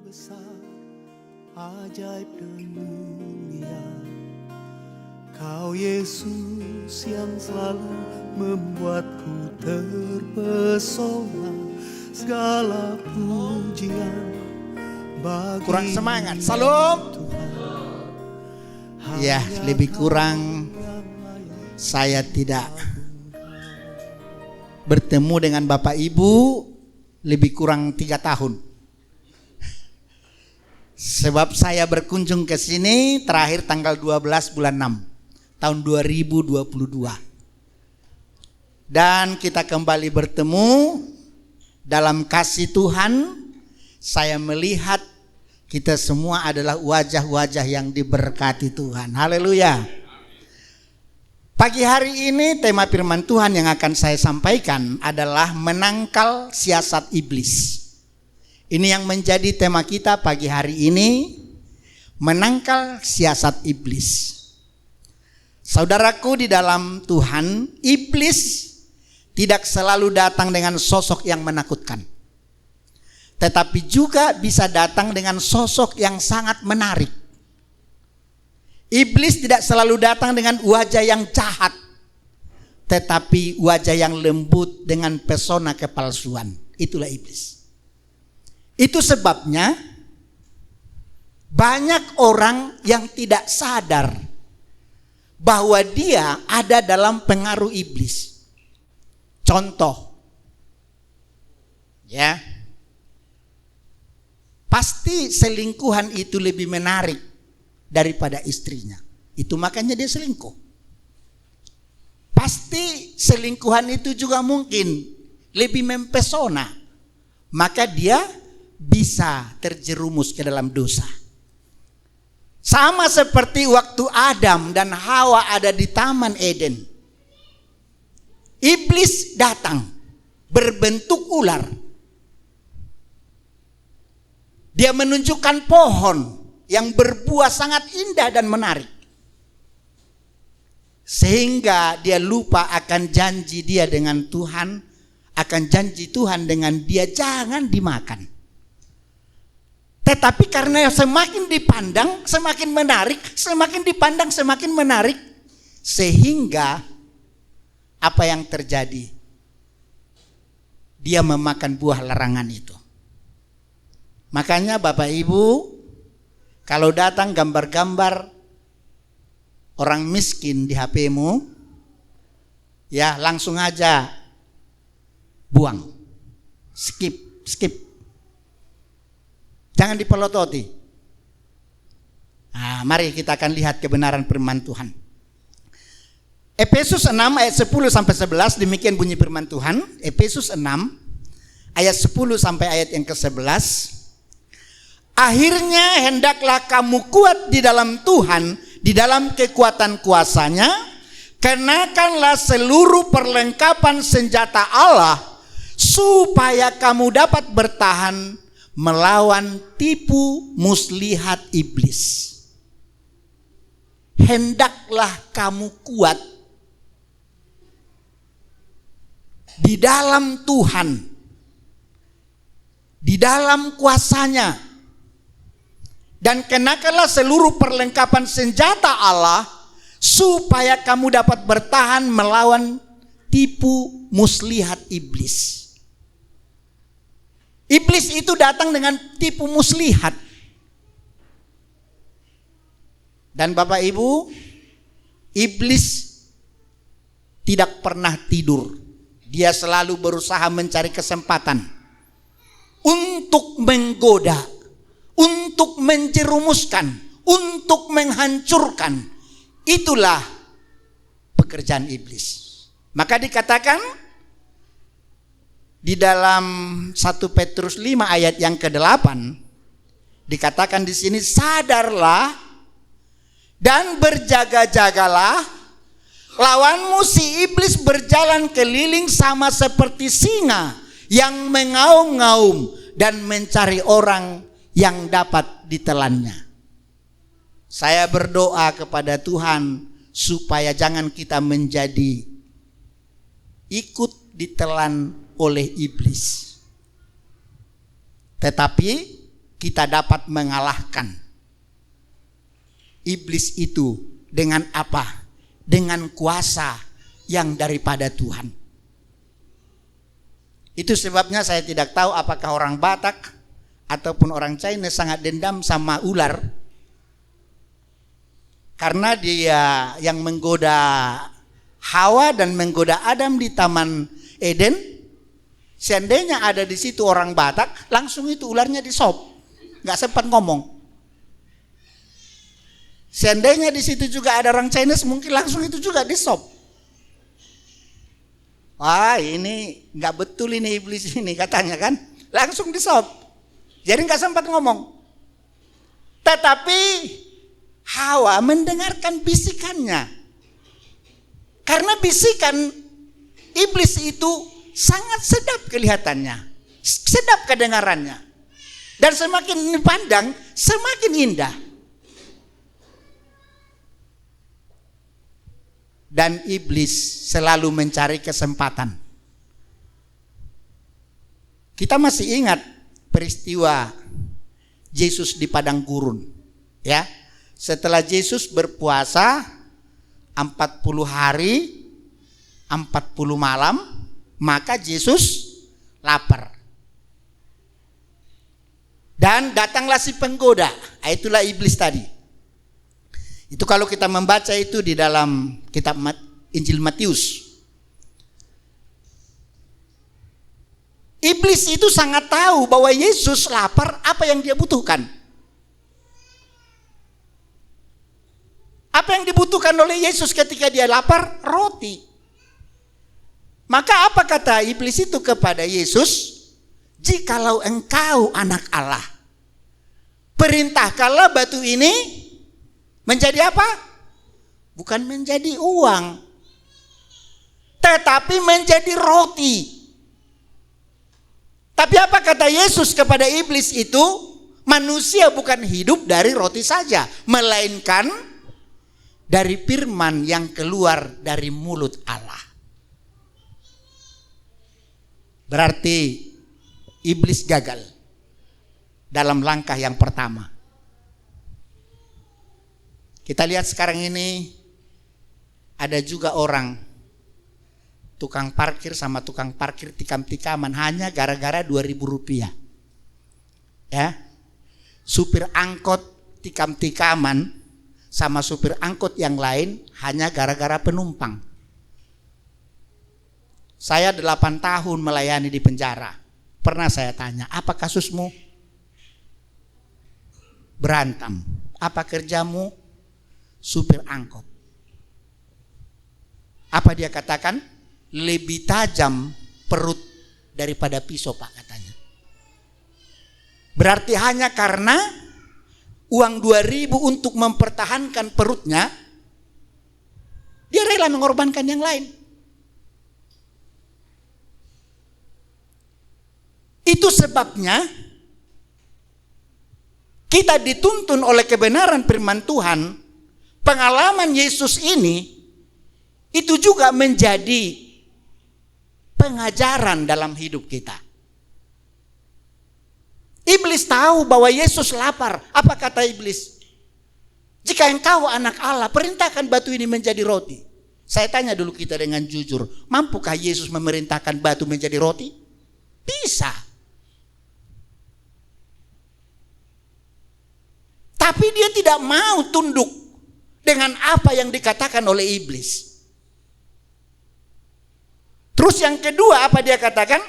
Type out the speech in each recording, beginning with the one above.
besar, ajaib dan mulia. Kau Yesus yang selalu membuatku terpesona. Segala pujian bagi kurang semangat. Salam. Ya, lebih kurang saya tidak bertemu dengan Bapak Ibu lebih kurang 3 tahun. Sebab saya berkunjung ke sini terakhir tanggal 12 bulan 6 tahun 2022. Dan kita kembali bertemu dalam kasih Tuhan. Saya melihat kita semua adalah wajah-wajah yang diberkati Tuhan. Haleluya. Pagi hari ini tema firman Tuhan yang akan saya sampaikan adalah menangkal siasat iblis. Ini yang menjadi tema kita pagi hari ini, menangkal siasat iblis. Saudaraku di dalam Tuhan, iblis tidak selalu datang dengan sosok yang menakutkan. Tetapi juga bisa datang dengan sosok yang sangat menarik. Iblis tidak selalu datang dengan wajah yang jahat, tetapi wajah yang lembut dengan pesona kepalsuan. Itulah iblis. Itu sebabnya banyak orang yang tidak sadar bahwa dia ada dalam pengaruh iblis. Contoh, ya, pasti selingkuhan itu lebih menarik daripada istrinya. Itu makanya dia selingkuh. Pasti selingkuhan itu juga mungkin lebih mempesona. Maka dia bisa terjerumus ke dalam dosa. Sama seperti waktu Adam dan Hawa ada di Taman Eden. Iblis datang berbentuk ular. Dia menunjukkan pohon yang berbuah sangat indah dan menarik. Sehingga dia lupa akan janji dia dengan Tuhan, akan janji Tuhan dengan dia jangan dimakan. Tetapi karena semakin dipandang semakin menarik, semakin dipandang semakin menarik, sehingga apa yang terjadi? Dia memakan buah larangan itu. Makanya Bapak Ibu, kalau datang gambar-gambar orang miskin di HP-mu, ya langsung aja buang, skip. Jangan dipelototi. Nah, mari kita akan lihat kebenaran firman Tuhan. Efesus 6 ayat 10 sampai 11 demikian bunyi firman Tuhan. Efesus 6 ayat 10 sampai ayat yang ke-11. Akhirnya hendaklah kamu kuat di dalam Tuhan, di dalam kekuatan kuasa-Nya. Kenakanlah seluruh perlengkapan senjata Allah supaya kamu dapat bertahan melawan tipu muslihat iblis. Hendaklah kamu kuat di dalam Tuhan, di dalam kuasa-Nya, dan kenakanlah seluruh perlengkapan senjata Allah supaya kamu dapat bertahan melawan tipu muslihat iblis. Iblis itu datang dengan tipu muslihat. Dan Bapak Ibu, iblis tidak pernah tidur. Dia selalu berusaha mencari kesempatan untuk menggoda, untuk menjerumuskan, untuk menghancurkan. Itulah pekerjaan iblis. Maka dikatakan di dalam 1 Petrus 5 ayat yang ke-8 dikatakan di sini, sadarlah dan berjaga-jagalah, lawanmu si iblis berjalan keliling sama seperti singa yang mengaum-ngaum dan mencari orang yang dapat ditelannya. Saya berdoa kepada Tuhan supaya jangan kita menjadi ikut ditelan oleh iblis. Tetapi kita dapat mengalahkan iblis itu dengan apa? Dengan kuasa yang daripada Tuhan. Itu sebabnya saya tidak tahu apakah orang Batak ataupun orang China sangat dendam sama ular. Karena dia yang menggoda Hawa dan menggoda Adam di Taman Eden. Seandainya ada di situ orang Batak, langsung itu ularnya disop. Nggak sempat ngomong. Seandainya di situ juga ada orang Chinese, mungkin langsung itu juga disop. Wah, ini nggak betul ini iblis ini katanya kan, langsung disop. Jadi nggak sempat ngomong. Tetapi Hawa mendengarkan bisikannya. Karena bisikan iblis itu sangat sedap kelihatannya, sedap kedengarannya. Dan semakin dipandang, semakin indah. Dan iblis selalu mencari kesempatan. Kita masih ingat peristiwa Yesus di padang gurun, ya. Setelah Yesus berpuasa 40 hari 40 malam, maka Yesus lapar. Dan datanglah si penggoda, itulah iblis tadi. Itu kalau kita membaca itu di dalam kitab Injil Matius. Iblis itu sangat tahu bahwa Yesus lapar, apa yang dia butuhkan. Apa yang dibutuhkan oleh Yesus ketika dia lapar? Roti. Maka apa kata iblis itu kepada Yesus? Jikalau engkau anak Allah, perintahkanlah batu ini menjadi apa? Bukan menjadi uang, tetapi menjadi roti. Tapi apa kata Yesus kepada iblis itu? Manusia bukan hidup dari roti saja, melainkan dari firman yang keluar dari mulut Allah. Berarti iblis gagal dalam langkah yang pertama. Kita lihat sekarang ini ada juga orang tukang parkir sama tukang parkir tikam-tikaman hanya gara-gara 2.000 rupiah. Ya, supir angkot tikam-tikaman sama supir angkot yang lain hanya gara-gara penumpang. Saya 8 tahun melayani di penjara. Pernah saya tanya, apa kasusmu? Berantem. Apa kerjamu? Supir angkot. Apa dia katakan? Lebih tajam perut daripada pisau, Pak, katanya. Berarti hanya karena uang 2.000 untuk mempertahankan perutnya, dia rela mengorbankan yang lain. Itu sebabnya kita dituntun oleh kebenaran firman Tuhan. Pengalaman Yesus ini itu juga menjadi pengajaran dalam hidup kita. Iblis tahu bahwa Yesus lapar. Apa kata iblis? Jika engkau anak Allah, perintahkan batu ini menjadi roti. Saya tanya dulu kita dengan jujur, mampukah Yesus memerintahkan batu menjadi roti? Bisa. Tapi dia tidak mau tunduk dengan apa yang dikatakan oleh iblis. Terus yang kedua apa dia katakan?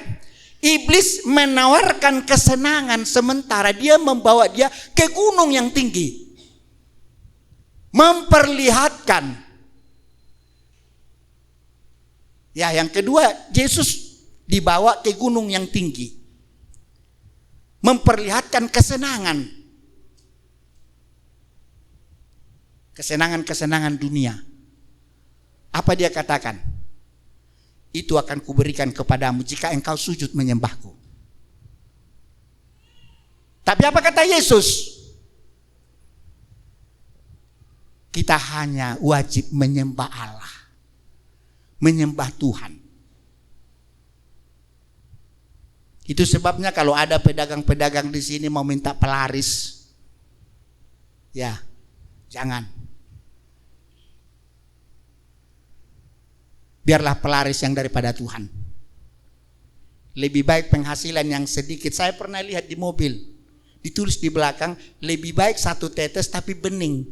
Iblis menawarkan kesenangan sementara, dia membawa dia ke gunung yang tinggi. Memperlihatkan. Ya, yang kedua Yesus dibawa ke gunung yang tinggi. Memperlihatkan kesenangan. Kesenangan-kesenangan dunia. Apa dia katakan? Itu akan kuberikan kepadamu jika engkau sujud menyembahku. Tapi apa kata Yesus? Kita hanya wajib menyembah Allah. Menyembah Tuhan. Itu sebabnya kalau ada pedagang-pedagang di sini mau minta pelaris, ya jangan. Biarlah pelaris yang daripada Tuhan. Lebih baik penghasilan yang sedikit. Saya pernah lihat di mobil, ditulis di belakang, lebih baik 1 tetes tapi bening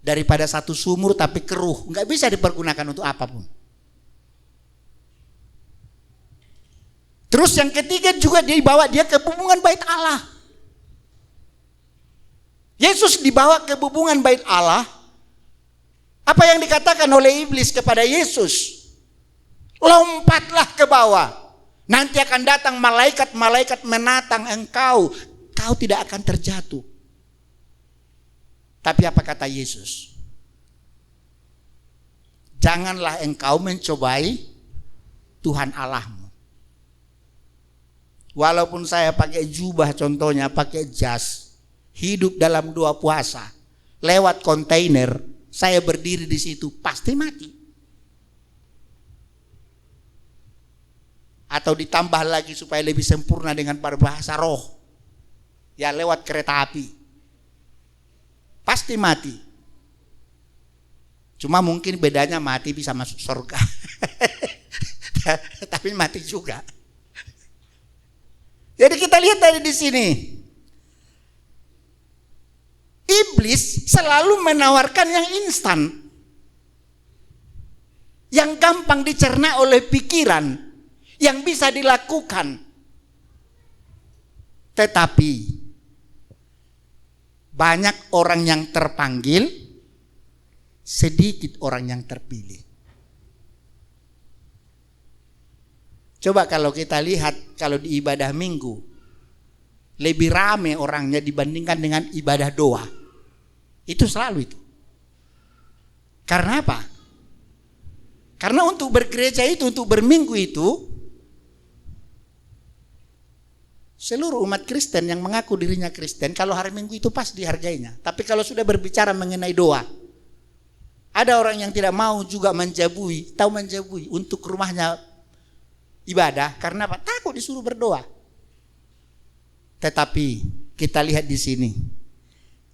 daripada 1 sumur tapi keruh, nggak bisa dipergunakan untuk apapun. Terus yang ketiga juga dibawa dia ke bubungan bait Allah. Yesus dibawa ke bubungan bait Allah. Apa yang dikatakan oleh iblis kepada Yesus? Lompatlah ke bawah. Nanti akan datang malaikat-malaikat menatang engkau. Kau tidak akan terjatuh. Tapi apa kata Yesus? Janganlah engkau mencobai Tuhan Allahmu. Walaupun saya pakai jubah contohnya, pakai jas, hidup dalam 2 puasa, lewat kontainer, saya berdiri di situ, pasti mati. Atau ditambah lagi supaya lebih sempurna dengan berbahasa roh, ya lewat kereta api, pasti mati. Cuma mungkin bedanya mati bisa masuk surga, tapi mati juga. Jadi kita lihat dari di sini, iblis selalu menawarkan yang instan, yang gampang dicerna oleh pikiran, yang bisa dilakukan. Tetapi banyak orang yang terpanggil, sedikit orang yang terpilih. Coba kalau kita lihat, kalau di ibadah minggu, lebih rame orangnya dibandingkan dengan ibadah doa. Itu selalu itu. Karena apa? Karena untuk bergereja itu, untuk berminggu itu, seluruh umat Kristen yang mengaku dirinya Kristen, kalau hari Minggu itu pas dihargainya. Tapi kalau sudah berbicara mengenai doa, ada orang yang tidak mau juga menjabui, tahu menjabui untuk rumahnya ibadah, karena apa? Takut disuruh berdoa. Tetapi kita lihat di sini,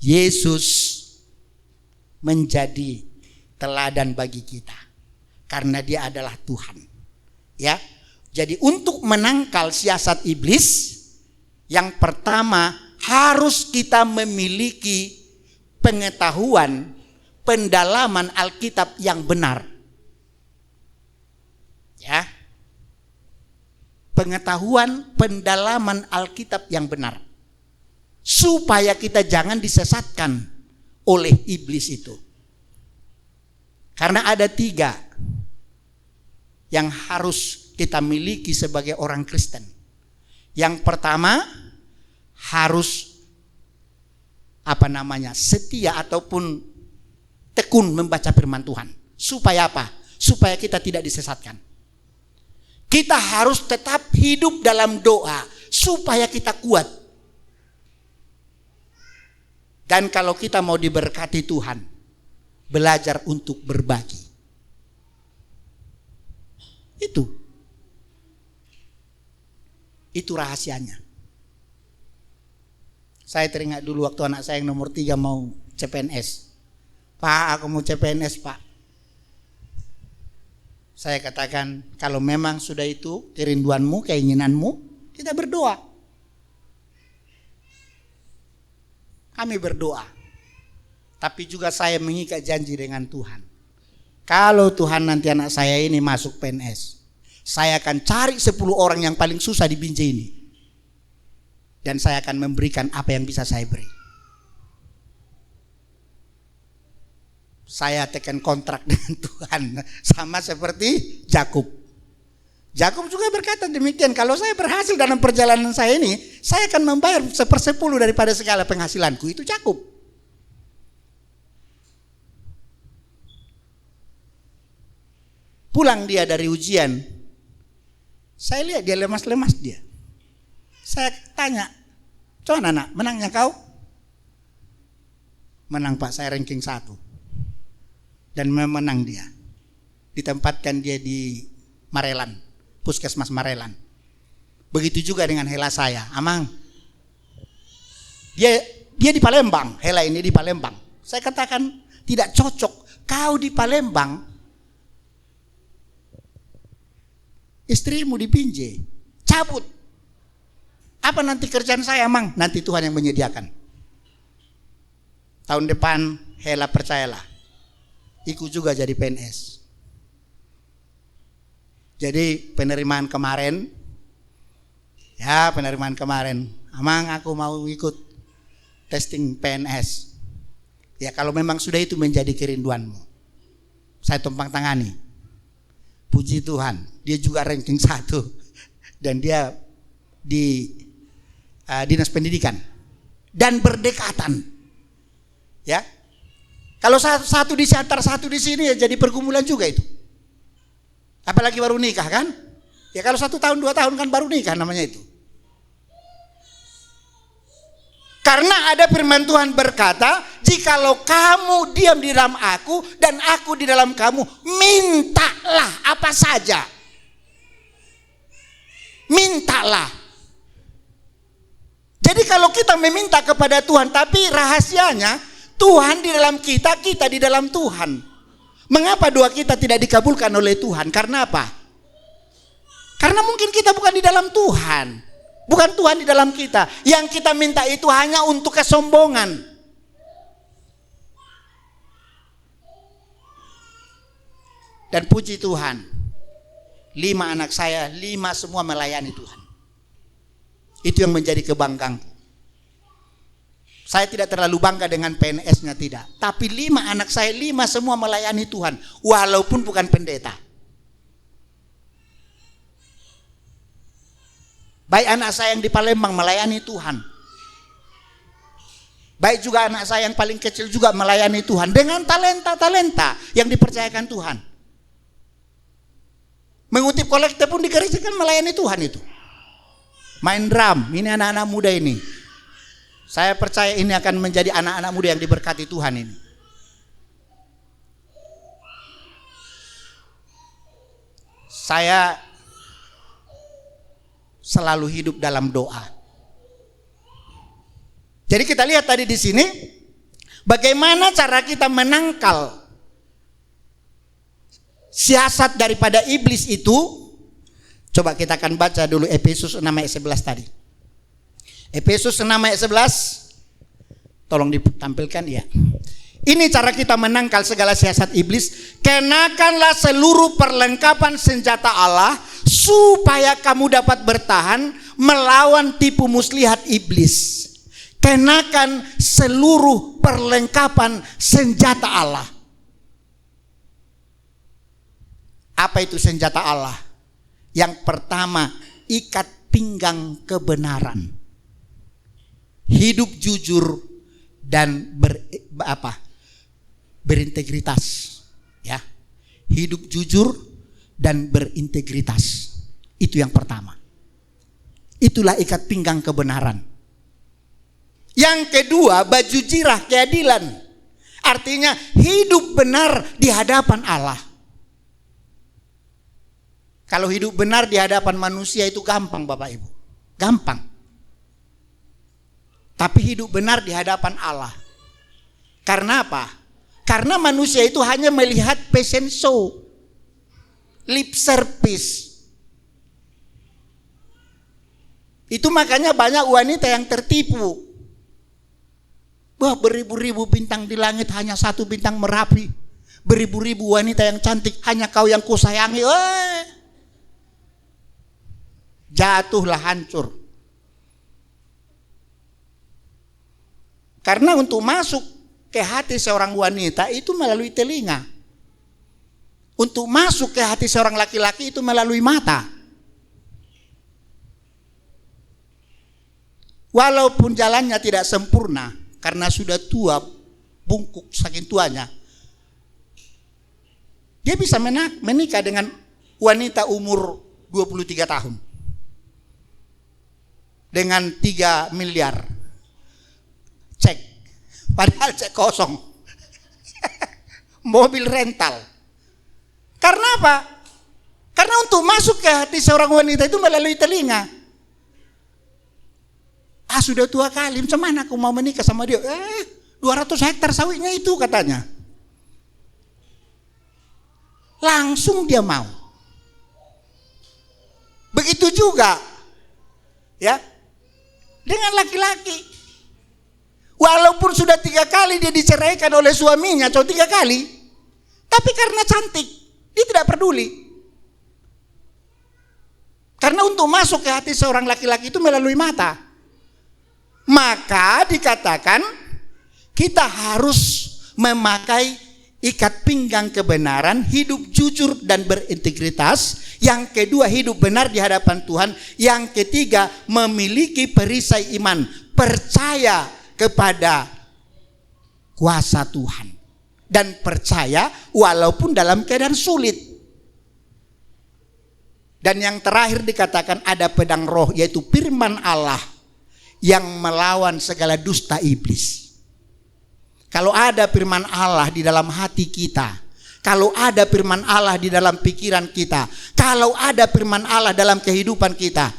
Yesus menjadi teladan bagi kita karena dia adalah Tuhan. Ya. Jadi untuk menangkal siasat iblis, yang pertama harus kita memiliki pengetahuan, pendalaman Alkitab yang benar. Ya. Pengetahuan, pendalaman Alkitab yang benar, supaya kita jangan disesatkan oleh iblis itu. Karena ada 3 yang harus kita miliki sebagai orang Kristen. Yang pertama, harus setia ataupun tekun membaca firman Tuhan. Supaya apa? Supaya kita tidak disesatkan. Kita harus tetap hidup dalam doa supaya kita kuat. Dan kalau kita mau diberkati Tuhan, belajar untuk berbagi. Itu rahasianya. Saya teringat dulu waktu anak saya yang nomor 3 mau CPNS. Pak, aku mau CPNS, Pak. Saya katakan, kalau memang sudah itu kerinduanmu, keinginanmu, kita berdoa. Kami berdoa. Tapi juga saya mengikat janji dengan Tuhan. Kalau Tuhan nanti anak saya ini masuk PNS, saya akan cari 10 orang yang paling susah di Binjai ini. Dan saya akan memberikan apa yang bisa saya beri. Saya tekan kontrak dengan Tuhan, sama seperti Yakub. Yakub juga berkata demikian, kalau saya berhasil dalam perjalanan saya ini, saya akan membayar 1/10 daripada segala penghasilanku. Itu Yakub. Pulang dia dari ujian, saya lihat dia lemas-lemas dia. Saya tanya, "Coba anak, menangnya kau?" "Menang Pak, saya ranking 1. Dan memenang dia. Ditempatkan dia di Marelan, Puskesmas Marelan. Begitu juga dengan Hela saya, Amang. Dia di Palembang, Hela ini di Palembang. Saya katakan tidak cocok. Kau di Palembang, istrimu di Binjai, cabut. Apa nanti kerjaan saya, Amang? Nanti Tuhan yang menyediakan. Tahun depan Hela percayalah, ikut juga jadi PNS. Jadi penerimaan kemarin, Amang aku mau ikut testing PNS. Ya kalau memang sudah itu menjadi kerinduanmu, saya tumpang tangani. Puji Tuhan, dia juga ranking 1 dan dia di dinas pendidikan dan berdekatan. Ya, kalau satu di antar satu di sini ya jadi pergumulan juga itu. Apalagi baru nikah kan? Ya kalau 1 tahun 2 tahun kan baru nikah namanya itu. Karena ada firman Tuhan berkata, jikalau kamu diam di dalam aku dan aku di dalam kamu, mintalah apa saja. Mintalah. Jadi kalau kita meminta kepada Tuhan, tapi rahasianya Tuhan di dalam kita, kita di dalam Tuhan. Mengapa doa kita tidak dikabulkan oleh Tuhan? Karena apa? Karena mungkin kita bukan di dalam Tuhan. Bukan Tuhan di dalam kita. Yang kita minta itu hanya untuk kesombongan. Dan puji Tuhan, 5 anak saya, 5 semua melayani Tuhan. Itu yang menjadi kebanggaan. Saya tidak terlalu bangga dengan PNS-nya, tidak. Tapi 5 anak saya, 5 semua melayani Tuhan. Walaupun bukan pendeta. Baik anak saya yang di Palembang melayani Tuhan. Baik juga anak saya yang paling kecil juga melayani Tuhan. Dengan talenta-talenta yang dipercayakan Tuhan. Mengutip kolekte pun dikerjakan melayani Tuhan itu. Main drum, ini anak-anak muda ini. Saya percaya ini akan menjadi anak-anak muda yang diberkati Tuhan ini. Saya selalu hidup dalam doa. Jadi kita lihat tadi di sini bagaimana cara kita menangkal siasat daripada iblis itu. Coba kita akan baca dulu Efesus 6 ayat 11 tadi. Efesus 6 ayat 11. Tolong ditampilkan ya. Ini cara kita menangkal segala siasat iblis. Kenakanlah seluruh perlengkapan senjata Allah supaya kamu dapat bertahan melawan tipu muslihat iblis. Kenakan seluruh perlengkapan senjata Allah. Apa itu senjata Allah? Yang pertama, ikat pinggang kebenaran. Hidup jujur dan berintegritas, ya. Hidup jujur dan berintegritas. Itu yang pertama. Itulah ikat pinggang kebenaran. Yang kedua, baju jirah keadilan. Artinya hidup benar di hadapan Allah. Kalau hidup benar di hadapan manusia itu gampang, Bapak Ibu. Gampang. Tapi hidup benar di hadapan Allah. Karena apa? Karena manusia itu hanya melihat fashion show, lip service. Itu makanya banyak wanita yang tertipu. Wah, beribu-ribu bintang di langit, hanya 1 bintang Merapi. Beribu-ribu wanita yang cantik, hanya kau yang kusayangi. Jatuhlah, hancur. Karena untuk masuk ke hati seorang wanita itu melalui telinga. Untuk masuk ke hati seorang laki-laki itu melalui mata. Walaupun jalannya tidak sempurna, karena sudah tua, bungkuk saking tuanya, dia bisa menikah dengan wanita umur 23 tahun. Dengan 3 miliar. Cek, padahal cek kosong. Mobil rental. Karena apa? Karena untuk masuk ke hati seorang wanita itu melalui telinga. sudah tua kali, macam mana aku mau menikah sama dia? 200 hektar sawitnya itu katanya. Langsung dia mau. Begitu juga ya dengan laki-laki. Walaupun sudah 3 kali dia diceraikan oleh suaminya, 3 kali, tapi karena cantik, dia tidak peduli. Karena untuk masuk ke hati seorang laki-laki itu melalui mata. Maka dikatakan kita harus memakai ikat pinggang kebenaran, hidup jujur dan berintegritas. Yang kedua, hidup benar di hadapan Tuhan. Yang ketiga, memiliki perisai iman, percaya kepada kuasa Tuhan dan percaya walaupun dalam keadaan sulit. Dan yang terakhir dikatakan ada pedang roh, yaitu firman Allah yang melawan segala dusta iblis. Kalau ada firman Allah di dalam hati kita, kalau ada firman Allah di dalam pikiran kita, kalau ada firman Allah dalam kehidupan kita,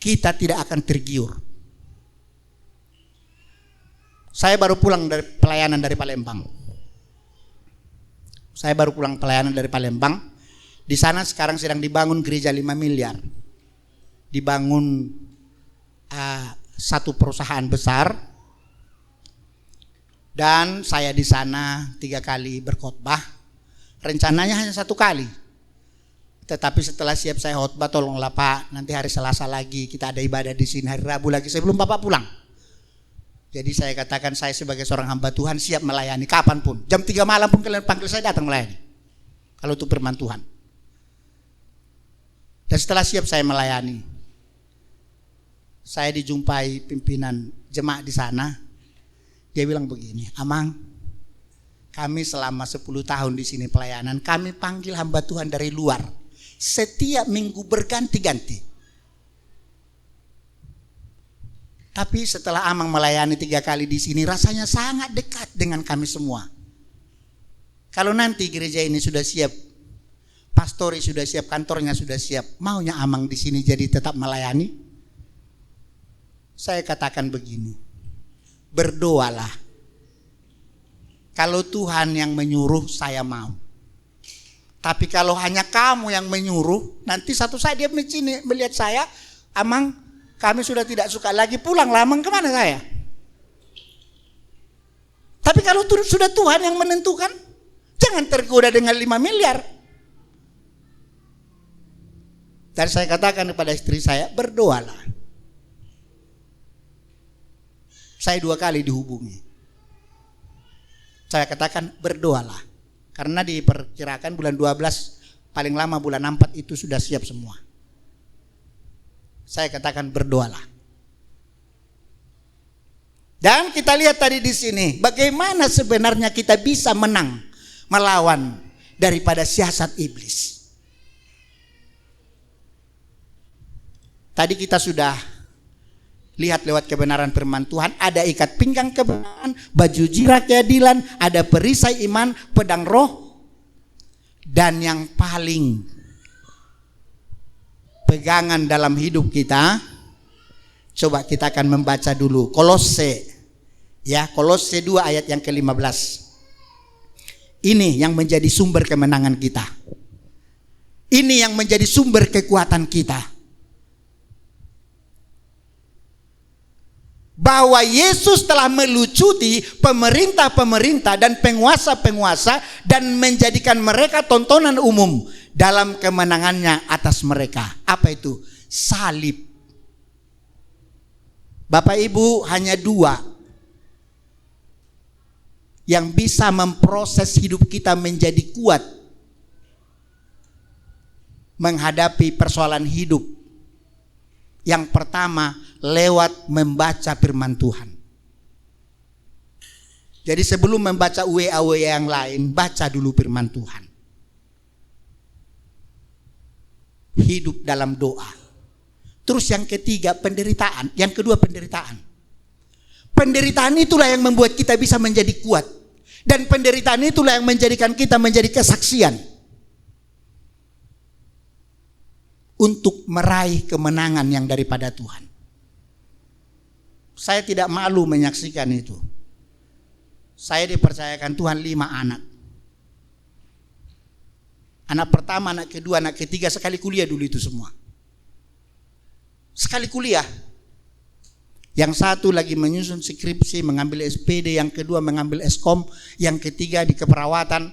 kita tidak akan tergiur. Saya baru pulang dari pelayanan dari Palembang. Di sana sekarang sedang dibangun gereja 5 miliar. Dibangun satu perusahaan besar. Dan saya di sana 3 kali berkhotbah. Rencananya hanya 1 kali. Tetapi setelah siap saya khotbah, tolonglah Pak, nanti hari Selasa lagi kita ada ibadah di sini, hari Rabu lagi sebelum Bapak pulang. Jadi saya katakan saya sebagai seorang hamba Tuhan siap melayani kapanpun. Jam 3 malam pun kalian panggil saya datang melayani. Kalau itu firman Tuhan. Dan setelah siap saya melayani, saya dijumpai pimpinan jemaat di sana. Dia bilang begini, Amang, kami selama 10 tahun di sini pelayanan, kami panggil hamba Tuhan dari luar. Setiap minggu berganti-ganti. Tapi setelah Amang melayani 3 kali di sini, rasanya sangat dekat dengan kami semua. Kalau nanti gereja ini sudah siap, pastori sudah siap, kantornya sudah siap, maunya Amang di sini jadi tetap melayani? Saya katakan begini, berdoalah. Kalau Tuhan yang menyuruh, saya mau. Tapi kalau hanya kamu yang menyuruh, nanti satu saat dia melihat saya, Amang, kami sudah tidak suka lagi, pulang Amang, kemana saya? Tapi kalau sudah Tuhan yang menentukan, jangan tergoda dengan 5 miliar. Dan saya katakan kepada istri saya, berdoalah. Saya 2 kali dihubungi. Saya katakan berdoalah. Karena diperkirakan bulan 12, paling lama bulan 4 itu sudah siap semua. Saya katakan berdoalah. Dan kita lihat tadi di sini, bagaimana sebenarnya kita bisa menang melawan daripada siasat iblis. Tadi kita sudah lihat lewat kebenaran firman Tuhan, ada ikat pinggang kebenaran, baju zirah keadilan, ada perisai iman, pedang roh, dan yang paling pegangan dalam hidup kita, coba kita akan membaca dulu Kolose, ya, Kolose 2 ayat yang ke-15. Ini yang menjadi sumber kemenangan kita. Ini yang menjadi sumber kekuatan kita. Bahwa Yesus telah melucuti pemerintah-pemerintah dan penguasa-penguasa dan menjadikan mereka tontonan umum dalam kemenangannya atas mereka. Apa itu? Salib. Bapak Ibu, hanya 2 yang bisa memproses hidup kita menjadi kuat menghadapi persoalan hidup. Yang pertama, lewat membaca firman Tuhan. Jadi sebelum membaca WA yang lain, baca dulu firman Tuhan. Hidup dalam doa. Terus yang ketiga, penderitaan. Yang kedua, penderitaan. Penderitaan itulah yang membuat kita bisa menjadi kuat. Dan penderitaan itulah yang menjadikan kita menjadi kesaksian untuk meraih kemenangan yang daripada Tuhan. saya tidak malu menyaksikan itu. Saya dipercayakan Tuhan 5 anak. Anak pertama, anak kedua, anak ketiga, sekali kuliah dulu itu semua. Sekali kuliah. Yang satu lagi menyusun skripsi, mengambil SPD, yang kedua mengambil Eskom, yang ketiga di keperawatan.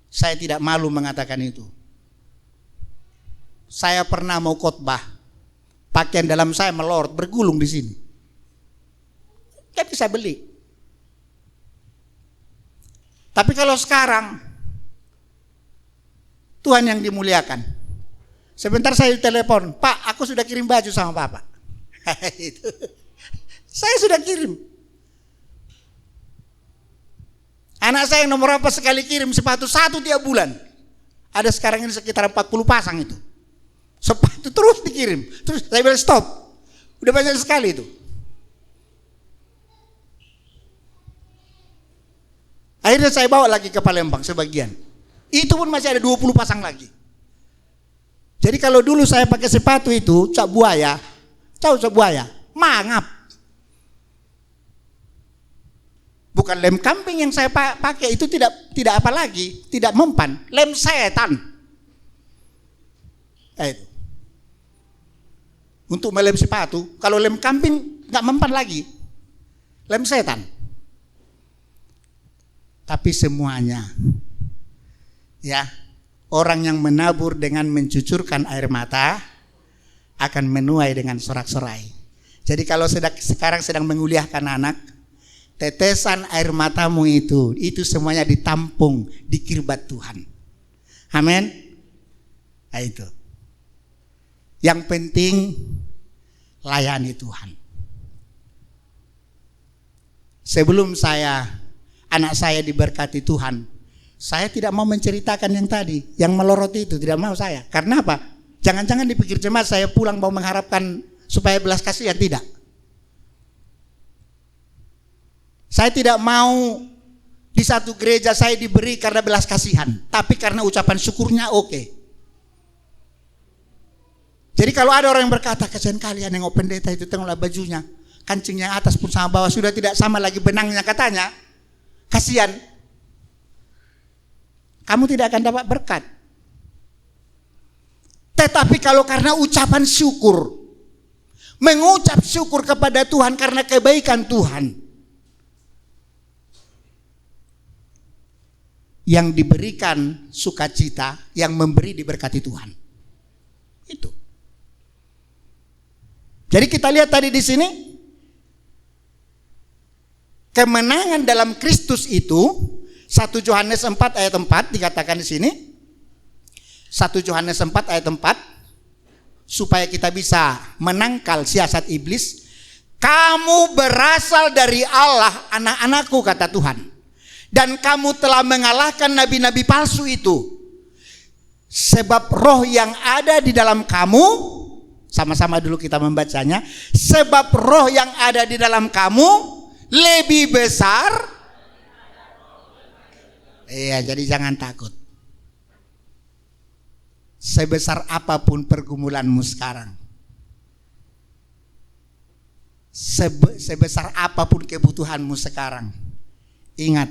Saya tidak malu mengatakan itu. Saya pernah mau khotbah, pakaian dalam saya melorot, bergulung di sini. Jadi saya beli. Tapi kalau sekarang, Tuhan yang dimuliakan. Sebentar saya telepon, Pak, aku sudah kirim baju sama Bapak. Itu. Saya sudah kirim. Anak saya yang nomor apa sekali kirim sepatu 1 tiap bulan. Ada sekarang ini sekitar 40 pasang itu. Sepatu terus dikirim. Terus saya bilang stop. Udah banyak sekali itu. Akhirnya saya bawa lagi ke Palembang sebagian. Itu pun masih ada 20 pasang lagi. Jadi kalau dulu saya pakai sepatu itu, cap buaya, mangap. Bukan lem kambing yang saya pakai itu tidak apa lagi, tidak mempan, lem setan. Itu. Untuk melem sepatu, kalau lem kambing nggak mempan lagi, lem setan. Tapi semuanya, ya, orang yang menabur dengan mencucurkan air mata akan menuai dengan sorak-sorai. Jadi kalau sekarang sedang menguliahkan anak, tetesan air matamu itu semuanya ditampung di kirbat Tuhan. Amin. Nah, itu. Yang penting layani Tuhan. Sebelum anak saya diberkati Tuhan, saya tidak mau menceritakan yang tadi, yang meloroti itu tidak mau saya. Karena apa? Jangan-jangan dipikir jemaat saya pulang mau mengharapkan supaya belas kasihan, tidak. Saya tidak mau di satu gereja saya diberi karena belas kasihan, tapi karena ucapan syukurnya oke. Jadi kalau ada orang yang berkata, kasihan kalian nengok pendeta itu, tengoklah bajunya, kancing yang atas pun sama bawah sudah tidak sama lagi benangnya katanya, kasihan. Kamu tidak akan dapat berkat. Tetapi kalau karena ucapan syukur, mengucap syukur kepada Tuhan karena kebaikan Tuhan, yang diberikan sukacita, yang memberi diberkati Tuhan. Itu. Jadi kita lihat tadi di sini, kemenangan dalam Kristus itu 1 Yohanes 4 ayat 4 dikatakan di sini. 1 Yohanes 4 ayat 4, supaya kita bisa menangkal siasat iblis. Kamu berasal dari Allah, anak-anakku, kata Tuhan. Dan kamu telah mengalahkan nabi-nabi palsu itu. Sebab roh yang ada di dalam kamu, sama-sama dulu kita membacanya. Sebab roh yang ada di dalam kamu lebih besar. Iya, jadi jangan takut. Sebesar apapun pergumulanmu sekarang, sebesar apapun kebutuhanmu sekarang, ingat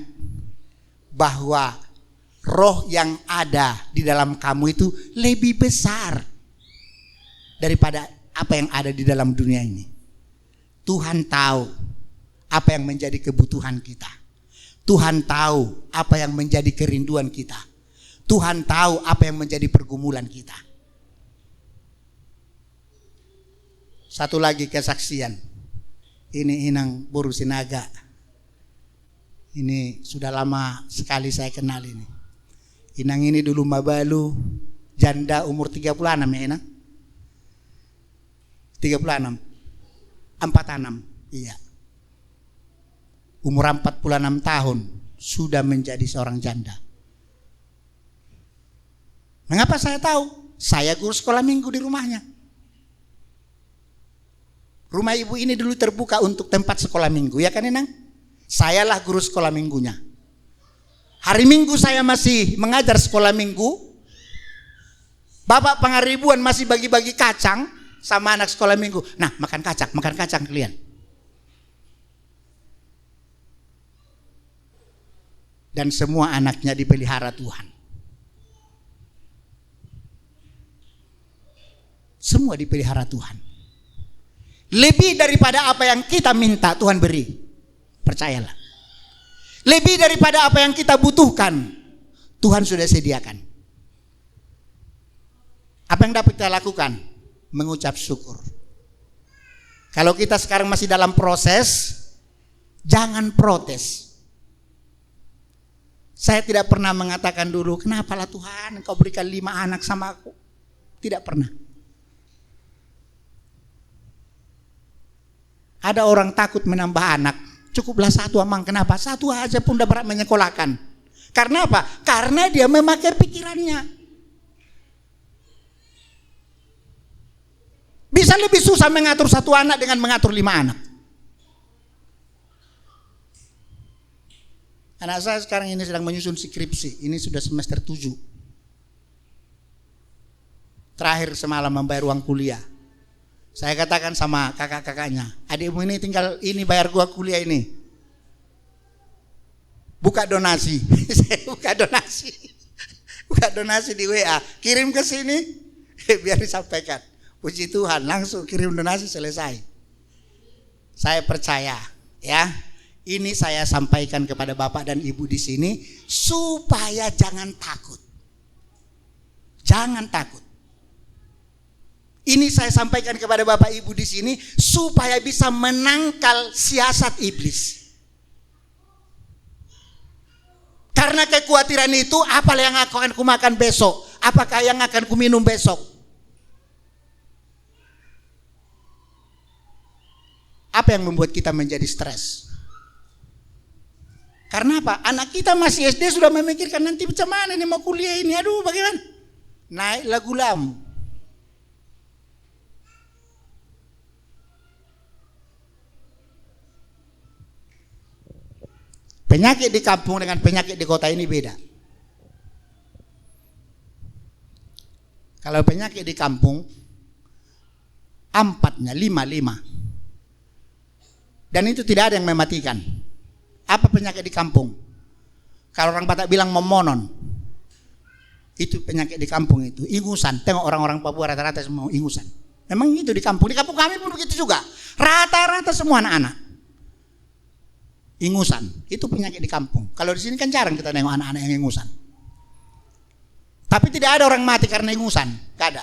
bahwa roh yang ada di dalam kamu itu lebih besar daripada apa yang ada di dalam dunia ini. Tuhan tahu apa yang menjadi kebutuhan kita. Tuhan tahu apa yang menjadi kerinduan kita. Tuhan tahu apa yang menjadi pergumulan kita. Satu lagi kesaksian. Ini Inang Boru Sinaga. Ini sudah lama sekali saya kenal ini. Inang ini dulu mabalu, janda umur 36 ya Inang? 36. 46. Iya. Umur 46 tahun sudah menjadi seorang janda. Mengapa saya tahu? Saya guru sekolah minggu di rumahnya. Rumah ibu ini dulu terbuka untuk tempat sekolah minggu, ya kan Inang? Sayalah guru sekolah minggunya. Hari Minggu saya masih mengajar sekolah minggu. Bapak Pangaribuan masih bagi-bagi kacang. sama anak sekolah minggu. Nah, makan kacang kalian. Dan semua anaknya dipelihara Tuhan. Semua dipelihara Tuhan. Lebih daripada apa yang kita minta Tuhan beri. Percayalah. Lebih daripada apa yang kita butuhkan Tuhan sudah sediakan. Apa yang dapat kita lakukan? Mengucap syukur. Kalau kita sekarang masih dalam proses, jangan protes. Saya tidak pernah mengatakan dulu, kenapalah Tuhan Engkau berikan 5 anak sama aku. Tidak pernah. Ada orang takut menambah anak. Cukuplah 1 amang. Kenapa? 1 aja pun udah berat menyekolahkan. Karena apa? Karena dia memakai pikirannya. Bisa lebih susah mengatur 1 anak dengan mengatur 5 anak. Anak saya sekarang ini sedang menyusun skripsi. Ini sudah semester 7. Terakhir semalam membayar uang kuliah. Saya katakan sama kakak-kakaknya, adikmu ini tinggal ini bayar gua kuliah ini. Buka donasi. Saya buka donasi. Buka donasi di WA, kirim ke sini biar disampaikan. Puji Tuhan, langsung kirim donasi selesai. Saya percaya, ya. Ini saya sampaikan kepada Bapak dan Ibu di sini supaya jangan takut. Jangan takut. Ini saya sampaikan kepada Bapak Ibu di sini supaya bisa menangkal siasat iblis. Karena kekhawatiran itu, apa yang akan kumakan besok? Apakah yang akan kuminum besok? Apa yang membuat kita menjadi stres? Karena apa? Anak kita masih SD sudah memikirkan nanti macam mana nih mau kuliah ini. Aduh, bagaimana? Naiklah gulamu. Penyakit di kampung dengan penyakit di kota ini beda. Kalau penyakit di kampung 4-nya 5. Dan itu tidak ada yang mematikan. Apa penyakit di kampung? Kalau orang Batak bilang memonon. Itu penyakit di kampung itu. Ingusan. Tengok orang-orang Papua rata-rata semua ingusan. Memang itu di kampung. Di kampung kami pun begitu juga. Rata-rata semua anak-anak ingusan. Itu penyakit di kampung. Kalau di sini kan jarang kita nengok anak-anak yang ingusan. Tapi tidak ada orang mati karena ingusan. Tidak ada.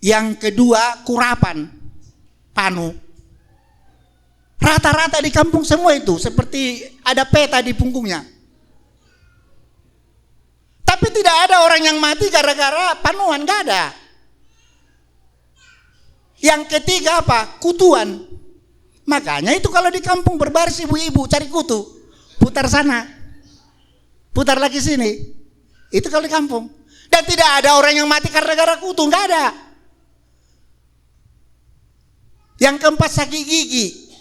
Yang kedua, kurapan. Panu. Rata-rata di kampung semua itu. Seperti ada peta di punggungnya. Tapi tidak ada orang yang mati gara-gara panuan. Tidak ada. Yang ketiga apa? Kutuan. Makanya itu kalau di kampung berbaris ibu-ibu cari kutu, putar sana, putar lagi sini. Itu kalau di kampung. Dan tidak ada orang yang mati karena gara kutu, nggak ada. Yang keempat sakit gigi.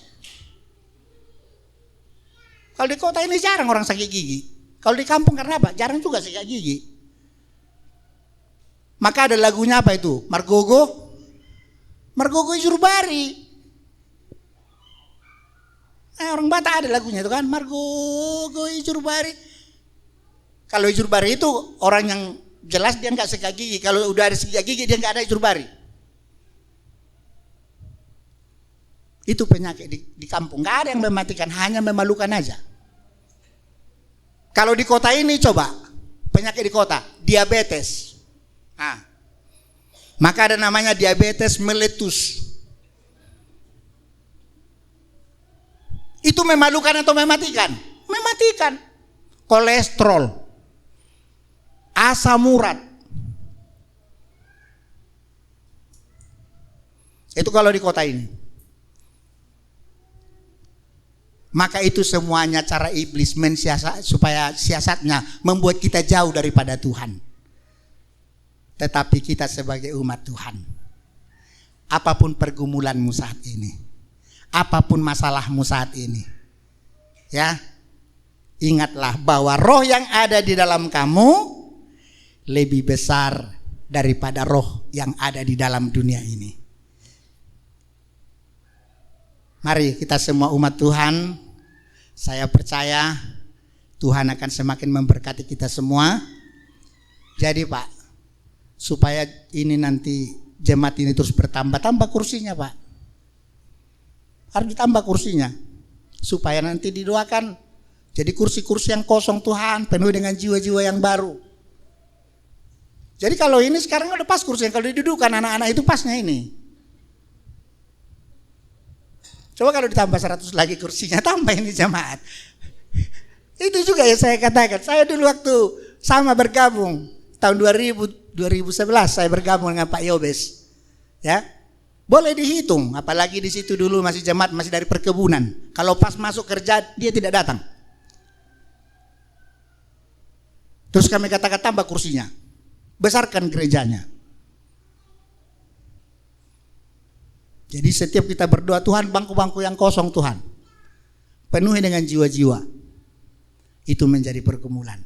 Kalau di kota ini jarang orang sakit gigi. Kalau di kampung karena apa? Jarang juga sakit gigi. Maka ada lagunya apa itu? Margogo Ijurbari. Orang Batak ada lagunya itu kan, Margogo Ijurbari. Kalau Ijurbari itu orang yang jelas dia nggak sikat gigi. Kalau udah ada sikat gigi dia nggak ada Ijurbari. Itu penyakit di kampung. Nggak ada yang mematikan, hanya memalukan aja. Kalau di kota ini coba penyakit di kota, diabetes. Maka ada namanya diabetes meletus. Itu memalukan atau mematikan? Mematikan. Kolesterol, asam urat. Itu kalau di kota ini. Maka itu semuanya cara iblis mensiasat, supaya siasatnya membuat kita jauh daripada Tuhan. Tetapi kita sebagai umat Tuhan, apapun pergumulanmu saat ini, apapun masalahmu saat ini, ya, ingatlah bahwa roh yang ada di dalam kamu lebih besar daripada roh yang ada di dalam dunia ini. Mari kita semua umat Tuhan, saya percaya Tuhan akan semakin memberkati kita semua. Jadi Pak, supaya ini nanti jemaat ini terus bertambah, tambah kursinya Pak. Harus ditambah kursinya, supaya nanti didoakan jadi kursi-kursi yang kosong Tuhan penuh dengan jiwa-jiwa yang baru. Jadi kalau ini sekarang udah pas kursinya, kalau didudukan anak-anak itu pasnya ini. Coba kalau ditambah 100 lagi kursinya, tambah ini jemaat. Itu juga yang saya katakan. Saya dulu waktu sama bergabung tahun 2011 saya bergabung dengan Pak Yobes. Ya. Boleh dihitung, apalagi di situ dulu masih jemaat, masih dari perkebunan. Kalau pas masuk kerja dia tidak datang. Terus kami katakan tambah kursinya. Besarkan gerejanya. Jadi setiap kita berdoa, Tuhan bangku-bangku yang kosong Tuhan penuhi dengan jiwa-jiwa. Itu menjadi pergumulan.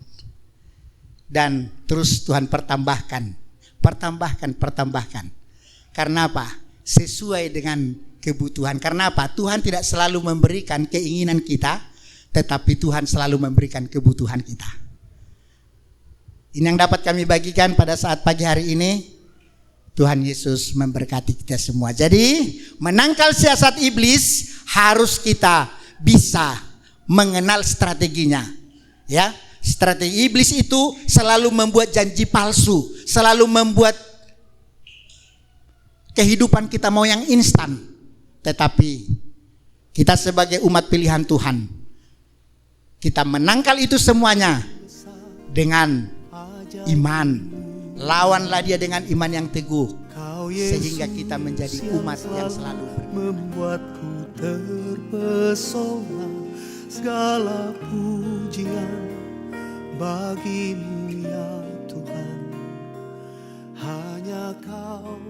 Dan terus Tuhan pertambahkan. Karena apa? Sesuai dengan kebutuhan. Karena apa? Tuhan tidak selalu memberikan keinginan kita, tetapi Tuhan selalu memberikan kebutuhan kita. Ini yang dapat kami bagikan pada saat pagi hari ini. Tuhan Yesus memberkati kita semua. Jadi menangkal siasat iblis harus kita bisa mengenal strateginya. Ya, strategi iblis itu selalu membuat janji palsu, selalu membuat kehidupan kita mau yang instan. Tetapi kita sebagai umat pilihan Tuhan, kita menangkal itu semuanya dengan iman. Lawanlah dia dengan iman yang teguh, sehingga kita menjadi umat yang selalu membuatku terpesona. Segala pujian bagimu ya Tuhan, hanya Kau